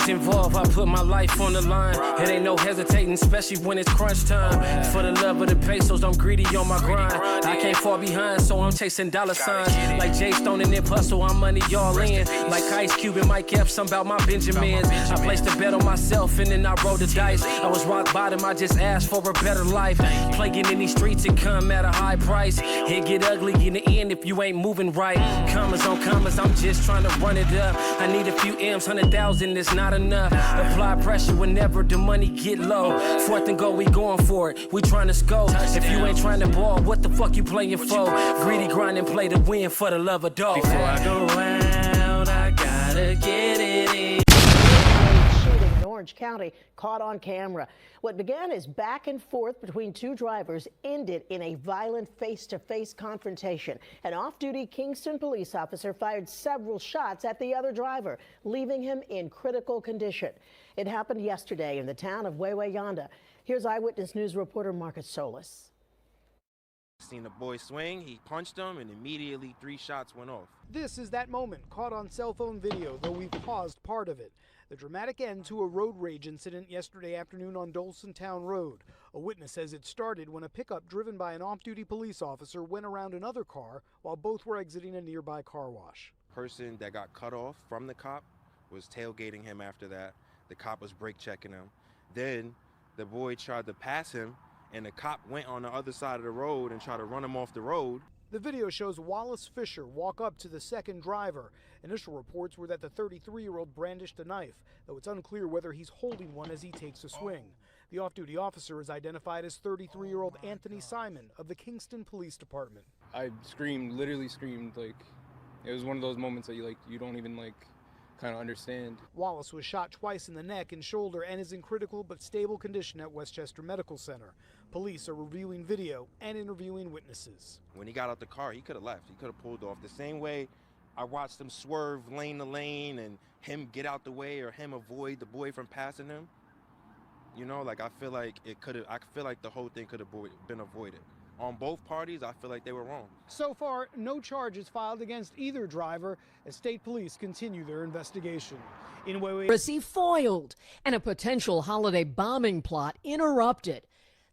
always involved, I put my life on the line. It ain't no hesitating, especially when it's crunch time. For the love of the pesos, I'm greedy on my grind. I can't fall behind, so I'm chasing dollar signs. Like Jay Stone and Nip Hustle, I'm money all in. Like Ice Cube and Mike Epps, I'm about my Benjamins. I placed a bet on myself and then I rolled the dice. I was rock bottom, I just asked for a better life. Plaguing in these streets, it come at a high price. It get ugly in the end if you ain't moving right. Commas on commas, I'm just trying to run it up. I need a few M's, 100,000 is not enough. Apply pressure whenever the money get low. Fourth and go, we going for it. We trying to score. If you ain't trying to ball, what the fuck you playing for? Greedy grind and play to win for the love of dough. Before I go out, I gotta get it in. Shooting in Orange County caught on camera. What began as back and forth between two drivers ended in a violent face-to-face confrontation. An off-duty Kingston police officer fired several shots at the other driver, leaving him in critical condition. It happened yesterday in the town of Wsidom. Here's Eyewitness News reporter Marcus Solis. Seen the boy swing, he punched him, and immediately 3 shots went off. This is that moment caught on cell phone video, though we've paused part of it. The dramatic end to a road rage incident yesterday afternoon on Dolson Town Road. A witness says it started when a pickup driven by an off-duty police officer went around another car while both were exiting a nearby car wash. Person that got cut off from the cop was tailgating him after that. The cop was brake checking him. Then the boy tried to pass him, and the cop went on the other side of the road and tried to run him off the road. The video shows Wallace Fisher walk up to the second driver. Initial reports were that the 33-year-old brandished a knife, though it's unclear whether he's holding one as he takes a swing. The off-duty officer is identified as 33-year-old Anthony Simon of the Kingston Police Department. I screamed, literally screamed, like, it was one of those moments that you don't even kind of understand. Wallace was shot twice in the neck and shoulder and is in critical but stable condition at Westchester Medical Center. Police are reviewing video and interviewing witnesses. When he got out the car, he could have left. He could have pulled off. The same way I watched him swerve lane to lane and him get out the way or him avoid the boy from passing him. You know, I feel like the whole thing could have been avoided. On both parties, I feel like they were wrong. So far, no charges filed against either driver as state police continue their investigation. In Wsidom foiled and a potential holiday bombing plot interrupted.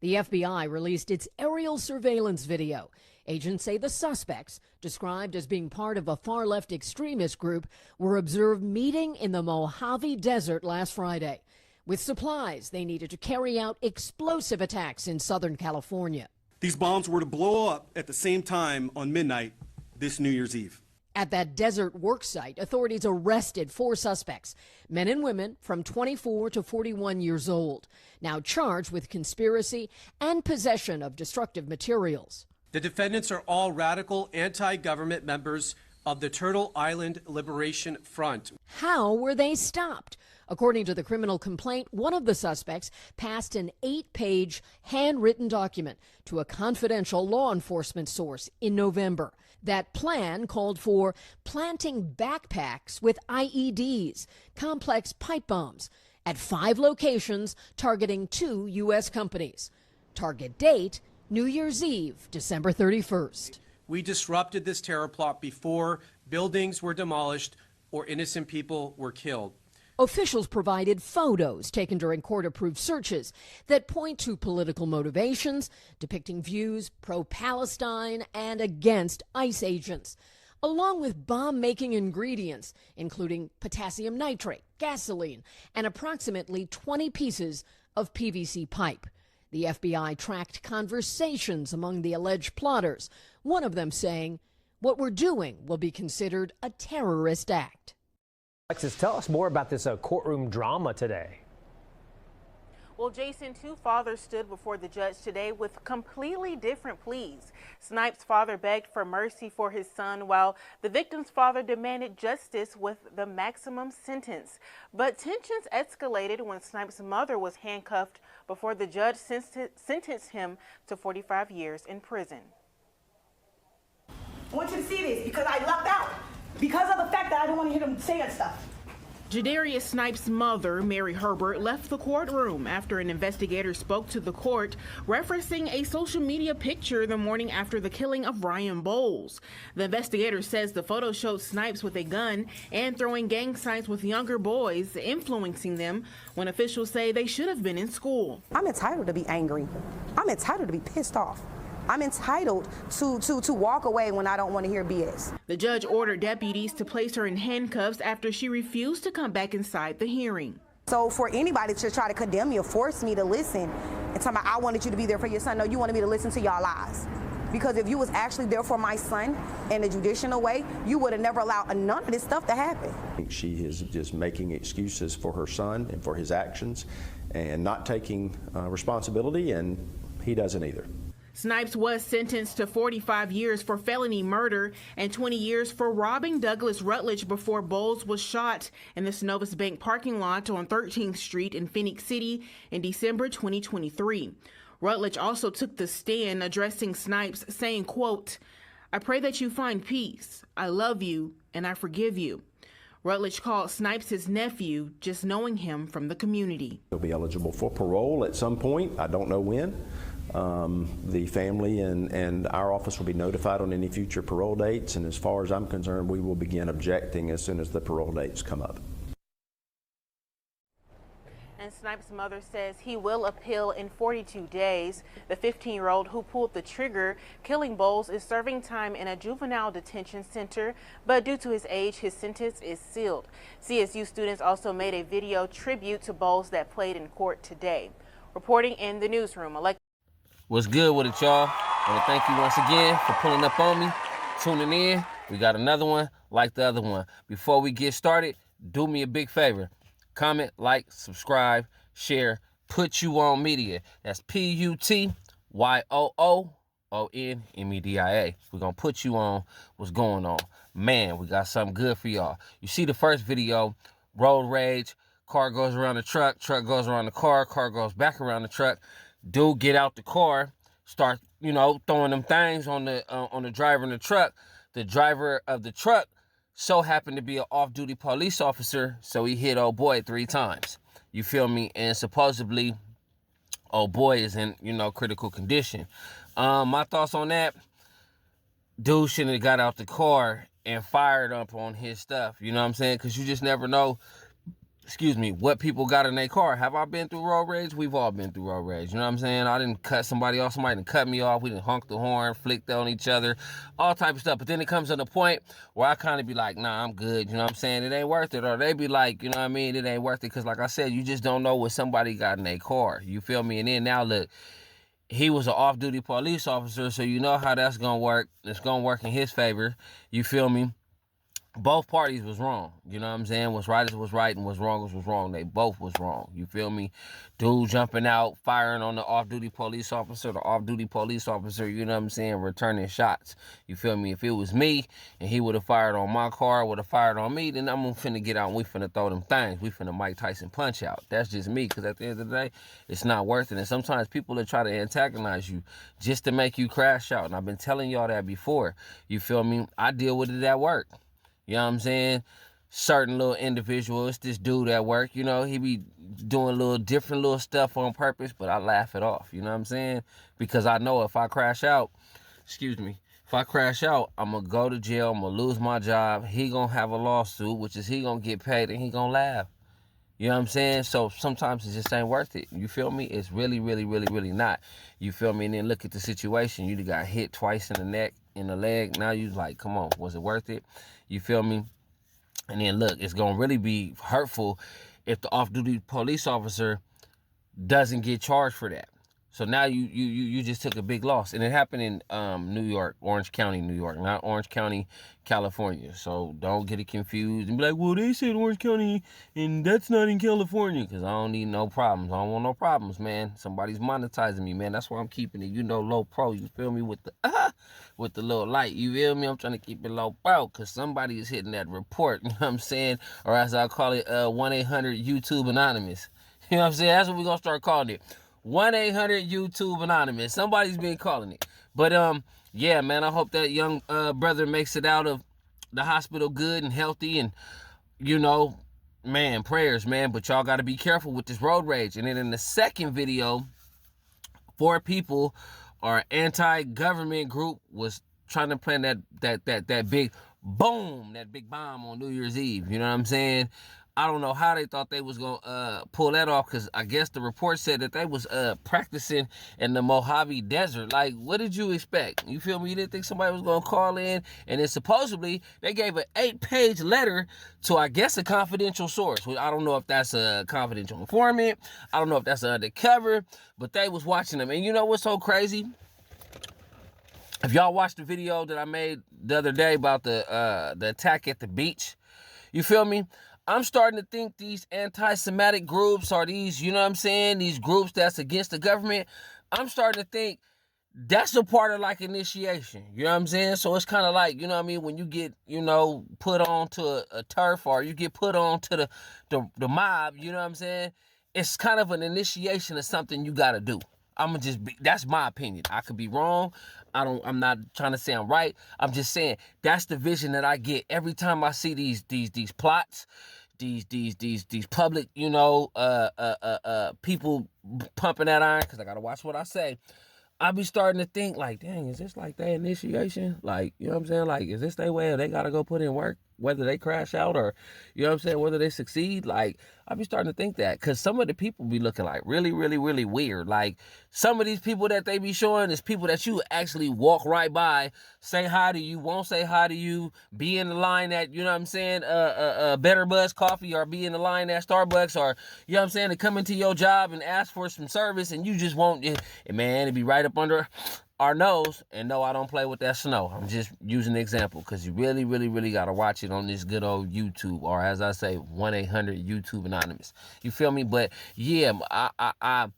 The FBI released its aerial surveillance video. Agents say the suspects, described as being part of a far-left extremist group, were observed meeting in the Mojave Desert last Friday with supplies they needed to carry out explosive attacks in Southern California. These bombs were to blow up at the same time on midnight this New Year's Eve. At that desert work site, authorities arrested 4 suspects, men and women from 24 to 41 years old, now charged with conspiracy and possession of destructive materials. The defendants are all radical anti-government members of the Turtle Island Liberation Front. How were they stopped? According to the criminal complaint, one of the suspects passed an 8-page handwritten document to a confidential law enforcement source in November. That plan called for planting backpacks with IEDs, complex pipe bombs, at 5 locations targeting 2 U.S. companies. Target date, New Year's Eve, December 31st. We disrupted this terror plot before buildings were demolished or innocent people were killed. Officials provided photos taken during court-approved searches that point to political motivations, depicting views pro-Palestine and against ICE agents, along with bomb-making ingredients, including potassium nitrate, gasoline, and approximately 20 pieces of PVC pipe. The FBI tracked conversations among the alleged plotters, one of them saying, "What we're doing will be considered a terrorist act." Alexis, tell us more about this courtroom drama today. Well, Jason, 2 fathers stood before the judge today with completely different pleas. Snipes' father begged for mercy for his son, while the victim's father demanded justice with the maximum sentence. But tensions escalated when Snipes' mother was handcuffed before the judge sentenced him to 45 years in prison. I want you to see this because I lucked out. Because of the fact that I don't want to hear them saying stuff. Jadarius Snipes' mother, Mary Herbert, left the courtroom after an investigator spoke to the court, referencing a social media picture the morning after the killing of Ryan Bowles. The investigator says the photo showed Snipes with a gun and throwing gang signs with younger boys, influencing them, when officials say they should have been in school. I'm entitled to be angry. I'm entitled to be pissed off. I'm entitled to walk away when I don't want to hear BS. The judge ordered deputies to place her in handcuffs after she refused to come back inside the hearing. So for anybody to try to condemn me or force me to listen and tell me I wanted you to be there for your son, no, you wanted me to listen to y'all lies. Because if you was actually there for my son in a judicial way, you would have never allowed none of this stuff to happen. She is just making excuses for her son and for his actions and not taking responsibility, and he doesn't either. Snipes was sentenced to 45 years for felony murder and 20 years for robbing Douglas Rutledge before Bowles was shot in the Synovus Bank parking lot on 13th Street in Phoenix City in December 2023. Rutledge also took the stand addressing Snipes, saying, quote, "I pray that you find peace. I love you and I forgive you." Rutledge called Snipes his nephew, just knowing him from the community. He'll be eligible for parole at some point. I don't know when. The family and our office will be notified on any future parole dates, and as far as I'm concerned, we will begin objecting as soon as the parole dates come up. And Snipes' mother says he will appeal in 42 days. The 15-year-old who pulled the trigger killing Bowles is serving time in a juvenile detention center, but due to his age, his sentence is sealed. CSU students also made a video tribute to Bowles that played in court today. Reporting in the newsroom, What's good with it, y'all? I want to thank you once again for pulling up on me, tuning in. We got another one like the other one. Before we get started, do me a big favor. Comment, like, subscribe, share, Put You On Media. That's PUTYOOONMEDIA. We're going to put you on what's going on. Man, we got something good for y'all. You see the first video, road rage, car goes around the truck goes around the car goes back around the truck. Dude get out the car, start, throwing them things on the driver in the truck. The driver of the truck so happened to be an off-duty police officer, so he hit old boy 3 times. You feel me? And supposedly, old boy is in, critical condition. My thoughts on that, dude shouldn't have got out the car and fired up on his stuff. You know what I'm saying? Because you just never know, what people got in their car. Have I been through road rage? We've all been through road rage. You know what I'm saying? I didn't cut somebody off. Somebody didn't cut me off. We didn't honk the horn, flicked on each other, all type of stuff. But then it comes to the point where I kind of be like, nah, I'm good. You know what I'm saying? It ain't worth it. Or they be like, it ain't worth it. Because like I said, you just don't know what somebody got in their car. You feel me? And then now look, he was an off-duty police officer, so you know how that's going to work. It's going to work in his favor. You feel me? Both parties was wrong. You know what I'm saying? What's right is what's right and what's wrong is what's wrong. They both was wrong. You feel me? Dude jumping out, firing on the off-duty police officer. The off-duty police officer, you know what I'm saying, returning shots. You feel me? If it was me and he would have fired on my car, would have fired on me, then I'm finna get out and we finna throw them things. We finna Mike Tyson punch out. That's just me, because at the end of the day, it's not worth it. And sometimes people will try to antagonize you just to make you crash out. And I've been telling y'all that before. You feel me? I deal with it at work. You know what I'm saying? Certain little individuals, this dude at work, he be doing little different little stuff on purpose, but I laugh it off. You know what I'm saying? Because I know if I crash out, I'm going to go to jail, I'm going to lose my job. He going to have a lawsuit, which is he going to get paid and he going to laugh. You know what I'm saying? So sometimes it just ain't worth it. You feel me? It's really, really, really, really not. You feel me? And then look at the situation. You got hit twice in the neck, in the leg. Now you like, come on, was it worth it? You feel me? And then look, it's going to really be hurtful if the off-duty police officer doesn't get charged for that. So now you just took a big loss. And it happened in New York, Orange County, New York, not Orange County, California. So don't get it confused and be like, well, they said Orange County and that's not in California, because I don't need no problems. I don't want no problems, man. Somebody's monetizing me, man. That's why I'm keeping it, low pro. You feel me? With the little light. You feel me? I'm trying to keep it low pro because somebody is hitting that report. You know what I'm saying? Or as I call it, 1-800 YouTube Anonymous. You know what I'm saying? That's what we're going to start calling it. 1-800 YouTube Anonymous. Somebody's been calling it. But yeah, man, I hope that young brother makes it out of the hospital good and healthy, and man, prayers, man. But y'all got to be careful with this road rage. And then in the second video, 4 people or anti-government group was trying to plan that big boom, that big bomb on New Year's Eve. You know what I'm saying? I don't know how they thought they was gonna pull that off, because I guess the report said that they was practicing in the Mojave Desert. Like, what did you expect? You feel me? You didn't think somebody was gonna call in? And then supposedly they gave an 8-page letter to, I guess, a confidential source. I don't know if that's a confidential informant. I don't know if that's undercover, but they was watching them. And you know what's so crazy? If y'all watched the video that I made the other day about the attack at the beach, you feel me? I'm starting to think these anti-Semitic groups or these, you know what I'm saying, these groups that's against the government, I'm starting to think that's a part of like initiation. You know what I'm saying? So it's kind of like, you know what I mean, when you get, you know, put on to a turf, or you get put on to the mob, you know what I'm saying? It's kind of an initiation of something you got to do. That's my opinion. I could be wrong. I'm not trying to say I'm right. I'm just saying that's the vision that I get every time I see these plots, these public, you know, people pumping that iron, because I gotta watch what I say. I be starting to think like, dang, is this like their initiation? Like, you know what I'm saying? Like, is this their way, or they gotta go put in work, whether they crash out or, you know what I'm saying, whether they succeed? Like, I be starting to think that, because some of the people be looking like really, really, really weird. Like, some of these people that they be showing is people that you actually walk right by, say hi to you, won't say hi to you, be in the line at, you know what I'm saying, Better Buzz Coffee, or be in the line at Starbucks, or, you know what I'm saying, to come into your job and ask for some service, and you just won't, and man, it be right up under our nose. And no, I don't play with that snow. I'm just using an example, because you really, really, really got to watch it on this good old YouTube, or as I say, 1-800-YouTube Anonymous. You feel me? But yeah, I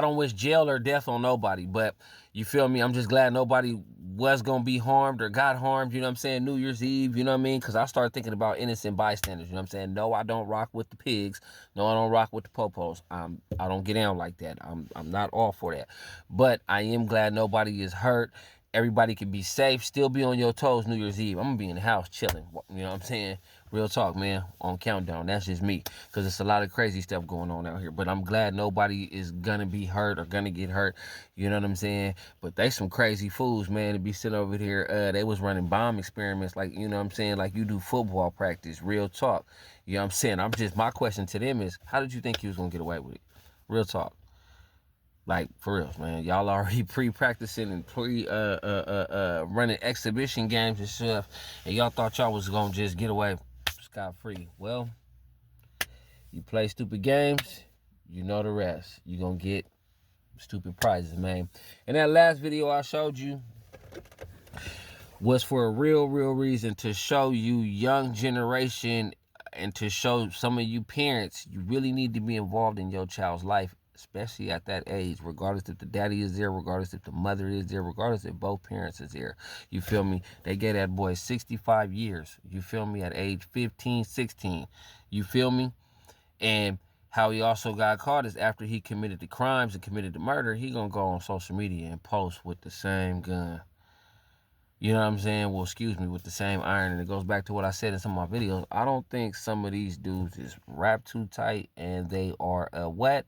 don't wish jail or death on nobody, but you feel me? I'm just glad nobody was going to be harmed or got harmed, you know what I'm saying, New Year's Eve, you know what I mean? Because I started thinking about innocent bystanders, you know what I'm saying? No, I don't rock with the pigs. No, I don't rock with the popos. I don't get down like that. I'm not all for that. But I am glad nobody is hurt. Everybody can be safe, still be on your toes New Year's Eve. I'm going to be in the house chilling, you know what I'm saying? Real talk, man, on Countdown. That's just me, because it's a lot of crazy stuff going on out here. But I'm glad nobody is going to be hurt or going to get hurt, you know what I'm saying? But they some crazy fools, man, to be sitting over here. They was running bomb experiments like, you know what I'm saying, like you do football practice. Real talk, you know what I'm saying? My question to them is, how did you think you was going to get away with it? Real talk. Like, for real, man. Y'all already pre-practicing and running exhibition games and stuff, and y'all thought y'all was going to just get away scot-free. Well, you play stupid games, you know the rest. You going to get stupid prizes, man. And that last video I showed you was for a real reason, to show you young generation and to show some of you parents, you really need to be involved in your child's life, especially at that age, regardless if the daddy is there, regardless if the mother is there, regardless if both parents is there. You feel me? They gave that boy 65 years. You feel me? At age 15, 16. You feel me? And how he also got caught is after he committed the crimes and committed the murder, he gonna go on social media and post with the same gun. You know what I'm saying? Well, excuse me, with the same iron. And it goes back to what I said in some of my videos. I don't think some of these dudes is wrapped too tight, and they are a wet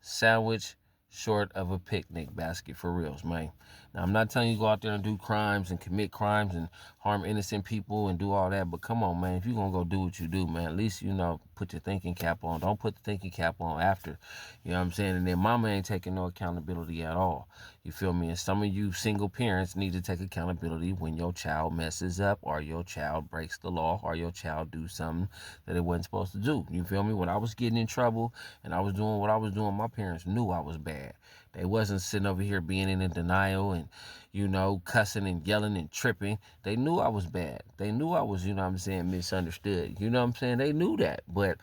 sandwich short of a picnic basket, for reals, man. Now, I'm not telling you to go out there and do crimes and commit crimes and harm innocent people and do all that, but come on, man, if you're going to go do what you do, man, at least, you know, put your thinking cap on. Don't put the thinking cap on after, you know what I'm saying? And then mama ain't taking no accountability at all. You feel me? And some of you single parents need to take accountability when your child messes up, or your child breaks the law, or your child do something that it wasn't supposed to do. You feel me? When I was getting in trouble and I was doing what I was doing, my parents knew I was bad. They wasn't sitting over here being in denial and, you know, cussing and yelling and tripping. They knew I was bad. They knew I was, you know what I'm saying, misunderstood. You know what I'm saying? They knew that. But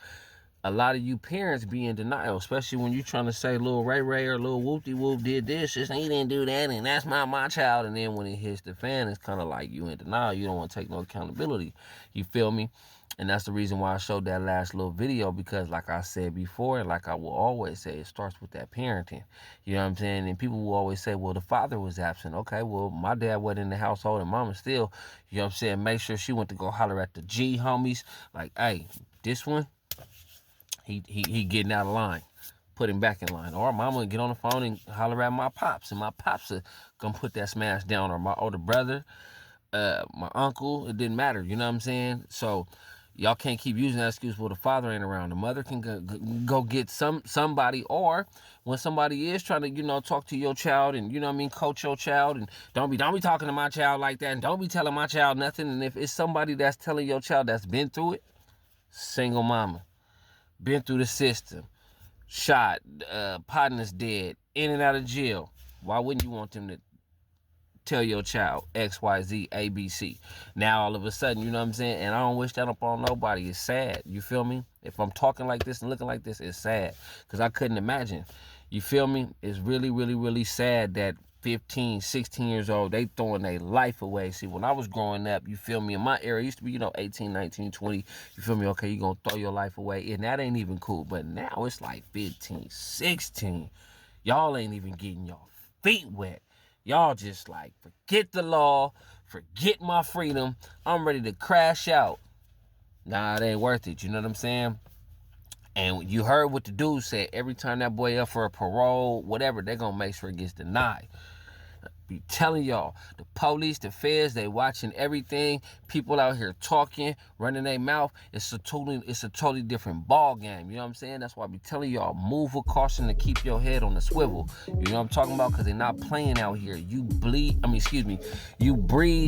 a lot of you parents be in denial, especially when you're trying to say little Ray Ray or little Whoop-de-Whoop did this, just he didn't do that, and that's not my child. And then when it hits the fan, it's kind of like you in denial. You don't want to take no accountability. You feel me? And that's the reason why I showed that last little video, because like I said before, and like I will always say, it starts with that parenting. You know what I'm saying? And people will always say, well, the father was absent. Okay, well, my dad wasn't in the household and mama still, you know what I'm saying, make sure she went to go holler at the G homies. Like, hey, This one, he getting out of line. Put him back in line. Or mama would get on the phone and holler at my pops, and my pops are gonna put that smash down. Or my older brother, my uncle, it didn't matter. You know what I'm saying? So y'all can't keep using that excuse, well, the father ain't around. The mother can go get somebody, or when somebody is trying to, you know, talk to your child and, you know what I mean, coach your child, and don't be talking to my child like that, and don't be telling my child nothing. And if it's somebody that's telling your child that's been through it, single mama, been through the system, shot, partner's dead, in and out of jail, why wouldn't you want them to tell your child X, Y, Z, A, B, C? Now all of a sudden, you know what I'm saying? And I don't wish that upon nobody. It's sad. You feel me? If I'm talking like this and looking like this, it's sad. Because I couldn't imagine. You feel me? It's really, really, really sad that 15, 16 years old, they throwing their life away. See, when I was growing up, you feel me, in my era, it used to be, you know, 18, 19, 20. You feel me? Okay, you're going to throw your life away. And that ain't even cool. But now it's like 15, 16. Y'all ain't even getting your feet wet. Y'all just like, forget the law, forget my freedom. I'm ready to crash out. Nah, it ain't worth it. You know what I'm saying? And you heard what the dude said. Every time that boy up for a parole, whatever, they're going to make sure it gets denied. Be telling y'all, the police, the feds, they watching everything. People out here talking, running their mouth. It's a totally different ball game. You know what I'm saying? That's why I be telling y'all, move with caution to keep your head on the swivel. You know what I'm talking about? Because they're not playing out here. You breathe,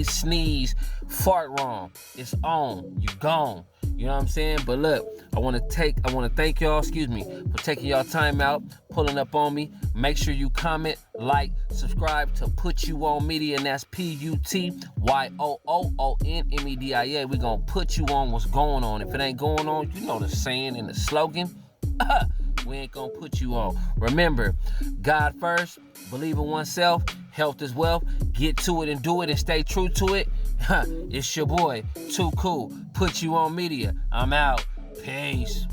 sneeze, fart wrong. It's on. You gone. You know what I'm saying? But look, I want to thank y'all, for taking y'all time out, pulling up on me. Make sure you comment, like, subscribe to Put You On Media, and that's PUTYOOONMEDIA. We gonna put you on what's going on. If it ain't going on, you know the saying and the slogan. We ain't gonna put you on. Remember, God first, believe in oneself, health is wealth. Get to it and do it and stay true to it. It's your boy, Too Cool. Put You On Media. I'm out. Peace.